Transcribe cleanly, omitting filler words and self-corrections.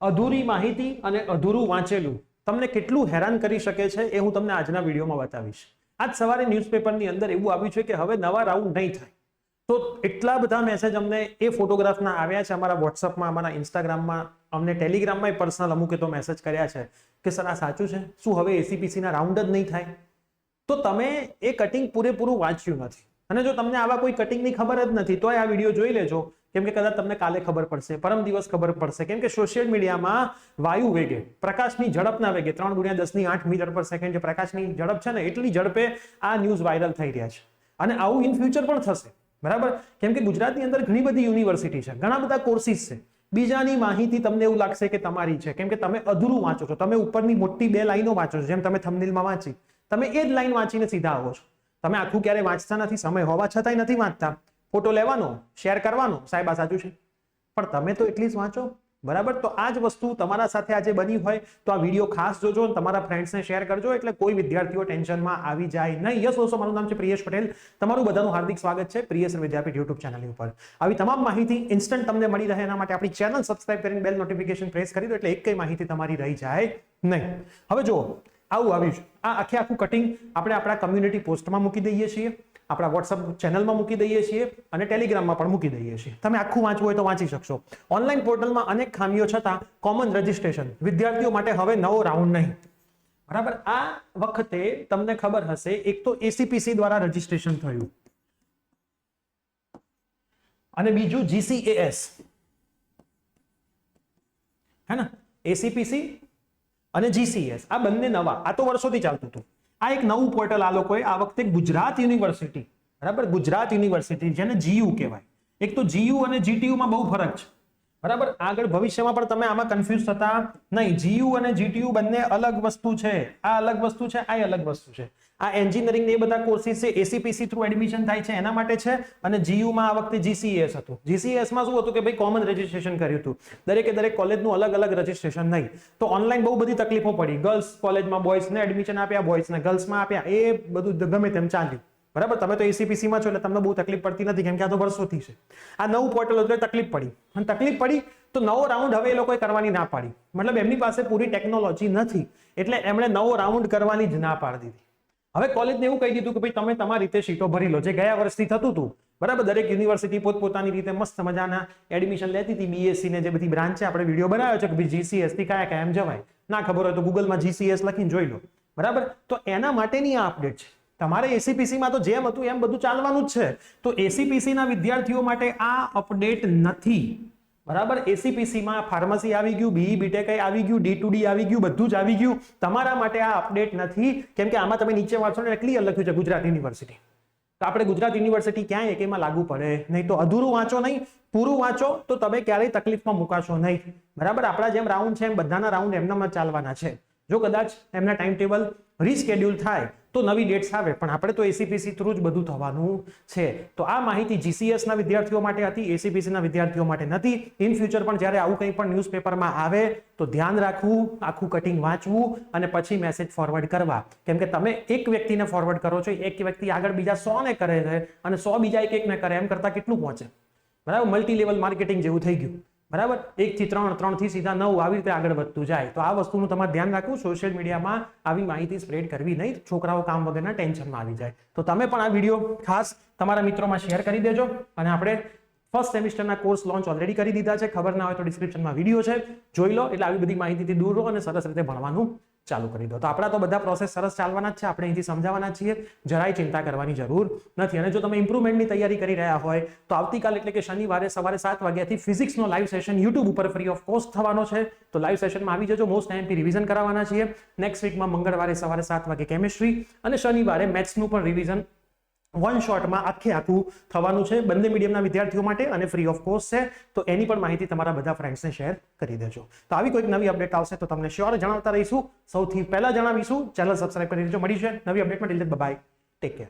અધૂરી માહિતી અને અધૂરું વાંચેલું તમને કેટલું હેરાન કરી શકે છે એ હું તમને આજના વિડીયોમાં બતાવીશ. આજ સવારે ન્યૂઝપેપરની અંદર એવું આવ્યું છે કે હવે નવા રાઉન્ડ નહીં થાય. તો એટલા બધા મેસેજ અમને એ ફોટોગ્રાફના આવ્યા છે અમારા વોટ્સઅપમાં, અમારા ઇન્સ્ટાગ્રામમાં, અમને ટેલિગ્રામમાં પર્સનલ અમુકે તો મેસેજ કર્યા છે કે સર આ સાચું છે, શું હવે એસીપીસીના રાઉન્ડ જ નહીં થાય? તો તમે એ કટિંગ પૂરેપૂરું વાંચ્યું નથી, અને જો તમને આવા કોઈ કટિંગની ખબર જ નથી તો આ વિડીયો જોઈ લેજો, કેમ કે કદાચ તમને કાલે ખબર પડશે, પરમ દિવસ ખબર પડશે, કેમ કે સોશિયલ મીડિયામાં વાયુ વેગે, પ્રકાશની ઝડપના વેગે 3×10⁸ મીટર પર સેકન્ડ જે પ્રકાશની ઝડપ છે ને એટલી ઝડપે આ ન્યૂઝ વાયરલ થઈ રહ્યા છે. અને આવું ઇન ફ્યુચર પણ થશે, બરાબર? કેમ કે ગુજરાતની અંદર ઘણી બધી યુનિવર્સિટી છે, ઘણા બધા કોર્સિસ છે. બીજાની માહિતી તમને એવું લાગશે કે તમારી છે, કેમ કે તમે અધૂરું વાંચો છો, તમે ઉપરની મોટી 2 લાઈનો વાંચો છો, જેમ તમે થંબનેલમાં વાંચી, તમે એ જ લાઈન વાંચીને સીધા આવો છો. તમે આખું ક્યારે વાંચતા નથી, સમય હોવા છતાંય નથી વાંચતા. ફોટો લેવાનો, શેર કરવાનો, સાહેબ આ સાચું છે, પણ તમે તો એટલી જ વાંચો, બરાબર? તો આ જ વસ્તુ તમારા સાથે આજે બની હોય તો આ વિડીયો ખાસ જોજો, તમારા ફ્રેન્ડ્સને શેર કરજો, એટલે કોઈ વિદ્યાર્થીઓ ટેન્શનમાં આવી જાય નહીં. યસ દોસ્તો, મારું નામ છે પ્રિયેશ પટેલ, તમારું બધાનું હાર્દિક સ્વાગત છે પ્રિયેશ વિદ્યાપીઠ યુટ્યુબ ચેનલ ઉપર. આવી તમામ માહિતી ઇન્સ્ટન્ટ તમને મળી રહે એના માટે આપણી ચેનલ સબસ્ક્રાઇબ કરીને બેલ નોટિફિકેશન પ્રેસ કરી દો, એટલે એક કઈ માહિતી તમારી રહી જાય નહીં. હવે જુઓ, આવું આવ્યું છે. આ આખું કટિંગ આપણે આપણા કમ્યુનિટી પોસ્ટમાં મૂકી દઈએ છીએ, આપણા વોટ્સઅપ ચેનલમાં મૂકી દઈએ છીએ અને ટેલિગ્રામમાં પણ મૂકી દઈએ છીએ. તમે આખું વાંચવું હોય તો વાંચી શકશો. ઓનલાઈન પોર્ટલમાં અનેક ખામીઓ છતાં કોમન રજિસ્ટ્રેશન, વિદ્યાર્થીઓ માટે હવે નવો રાઉન્ડ નહીં, બરાબર? આ વખતે તમને ખબર હશે, એક તો એસીપીસી દ્વારા રજિસ્ટ્રેશન થયું અને બીજું જીસીએએસ, હે ને? એસીપીસી અને જીસીએસ આ બંને નવા, આ તો વર્ષોથી ચાલતું હતું. આ એક નવું પોર્ટલ આ લોકોએ આ વખતે ગુજરાત યુનિવર્સિટી, બરાબર? ગુજરાત યુનિવર્સિટી જેને જીયુ કહેવાય. એક તો જીયુ અને જીટીયુ માં બહુ ફરક છે, બરાબર? આગળ ભવિષ્યમાં પણ તમે આમાં કન્ફ્યુઝ થતા નહીં. જીયુ અને જીટીયુ બંને અલગ વસ્તુ છે. આ અલગ વસ્તુ છે, આ અલગ વસ્તુ છે. આ એન્જિનિયરિંગ એ બધા કોર્સિસ છે, એસીપીસી થ્રુ એડમિશન થાય છે એના માટે છે, અને જીયુ માં આ વખતે જીસીએસ હતું. જીસીએસ માં શું હતું કે ભાઈ કોમન રજિસ્ટ્રેશન કર્યું હતું, દરેક કોલેજનું અલગ અલગ રજિસ્ટ્રેશન નહીં. તો ઓનલાઈન બહુ બધી તકલીફો પડી. ગર્લ્સ કોલેજમાં બોયઝને એડમિશન આપ્યા, બોયઝને ગર્લ્સમાં આપ્યા, એ બધું ગમે તેમ ચાલ્યું, બરાબર? તમે તો એસીપીસી માં છો એટલે તમને બહુ તકલીફ પડતી નથી, કેમ કે આ તો વર્ષોથી છે. આ નવું પોર્ટલ એટલે તકલીફ પડી, અને તકલીફ પડી તો નવો રાઉન્ડ હવે એ લોકોએ કરવાની ના પાડી. મતલબ એમની પાસે પૂરી ટેકનોલોજી નથી, એટલે એમણે નવો રાઉન્ડ કરવાની જ ના પાડી દીધી. હવે કોલેજને એવું કહી દીધું કે ભાઈ તમે તમારી રીતે સીટો ભરી લો, જે ગયા વર્ષથી થતું હતું, બરાબર? દરેક યુનિવર્સિટી પોતપોતાની રીતે મસ્ત મજાના એડમિશન લેતી હતી. બીએસસી ને જે બધી બ્રાન્ચ છે, આપણે વિડીયો બનાવ્યો છે કે ભાઈ જીસીએસ થી કયા એમ જવાય. ના ખબર હોય તો ગૂગલમાં જીસીએસ લખીને જોઈ લો, બરાબર? તો એના માટેની આ અપડેટ છે. તમારે એસીપીસી માં તો જેમ હતું એમ બધું ચાલવાનું જ છે. તો એસીપીસી ના વિદ્યાર્થીઓ માટે આ અપડેટ નથી, બરાબર? એસીપીસી માં ફાર્મસી આવી ગયું, બીઈ બીટેક આવી ગયું, D2D આવી ગયું, બધું જ આવી ગયું. તમારા માટે આ અપડેટ નથી, કેમ કે આમાં તમે નીચે વાંચો ને ક્લિયર લખ્યું છે ગુજરાત યુનિવર્સિટી. તો આપણે ગુજરાત યુનિવર્સિટી ક્યાંય એકેમાં લાગુ પડે નહીં. તો અધૂરું વાંચો નહીં, પૂરું વાંચો, તો તમે ક્યારેય તકલીફમાં મુકાશો નહીં, બરાબર? આપણા જેમ રાઉન્ડ છે એમ બધાના રાઉન્ડ એમનામાં ચાલવાના છે. જો કદાચ એમના ટાઈમ ટેબલ રીસ્કેડ્યુલ થાય તો નવી ડેટ્સ આવે, પણ આપણે તો એસીપીસી થ્રુ જ બધું થવાનું છે. તો આ માહિતી જીસીએસ ના વિદ્યાર્થીઓ માટે હતી, એસીપીસી ના વિદ્યાર્થીઓ માટે નથી. ઇન ફ્યુચર પણ જ્યારે આવું કંઈ પણ ન્યૂઝપેપરમાં આવે તો ધ્યાન રાખવું, આખું કટિંગ વાંચવું અને પછી મેસેજ ફોરવર્ડ કરવા, કેમ કે તમે એક વ્યક્તિને ફોરવર્ડ કરો છો, એક વ્યક્તિ આગળ બીજા 100 ને કરે છે, અને 100 બીજા એકને કરે, એમ કરતા કેટલું પહોંચે, બરાબર? મલ્ટી લેવલ માર્કેટિંગ જેવું થઈ ગયું, બરાબર? 1 થી 3, 3 થી સીધા 9, આવી રીતે આગળ વધતું જાય. તો આ વસ્તુનું તમારે ધ્યાન રાખવું. સોશિયલ મીડિયામાં આવી માહિતી સ્પ્રેડ કરવી નહીં, છોકરાઓ કામ વગરના ટેન્શનમાં આવી જાય. તો તમે પણ આ વિડીયો ખાસ તમારા મિત્રોમાં શેર કરી દેજો. અને આપણે ફર્સ્ટ સેમિસ્ટરના કોર્સ લોન્ચ ઓલરેડી કરી દીધા છે. ખબર ના હોય તો ડિસ્ક્રિપ્શનમાં વિડીયો છે, જોઈ લો, એટલે આવી બધી માહિતીથી દૂર રહો અને સરસ રીતે ભણવાનું ચાલુ કરી દો. તો આપણા તો બધા પ્રોસેસ સરસ ચાલવાના જ છે, આપણે અહીંથી સમજાવવાના છીએ, જરાય ચિંતા કરવાની જરૂર નથી. અને જો તમે ઇમ્પ્રુવમેન્ટની તૈયારી કરી રહ્યા હોય તો આવતીકાલ એટલે કે શનિવારે સવારે 7 વાગ્યાથી ફિઝિક્સનો લાઈવ સેશન યુટ્યુબ ઉપર ફ્રી ઓફ કોસ્ટ થવાનો છે. તો લાઈવ સેશનમાં આવી જજો. મોસ્ટ ટાઈમથી રિવિઝન કરાવવાના છીએ. નેક્સ્ટ વીકમાં મંગળવારે સવારે 7 વાગે કેમિસ્ટ્રી અને શનિવારે મેથ્સનું પણ રિવિઝન વન શોર્ટમાં આખું થવાનું છે, બંને મીડિયમના વિદ્યાર્થીઓ માટે, અને ફ્રી ઓફ કોસ્ટ છે. તો એની પણ માહિતી તમારા બધા ફ્રેન્ડ્સને શેર કરી દેજો. તો આવી કોઈક નવી અપડેટ આવશે તો તમને શ્યોર જણાવતા રહીશું. સૌથી પહેલા જણાવીશું. ચેનલ સબસ્ક્રાઇબ કરી દેજો. મળીશું નવી અપડેટમાં. Till then bye, take care.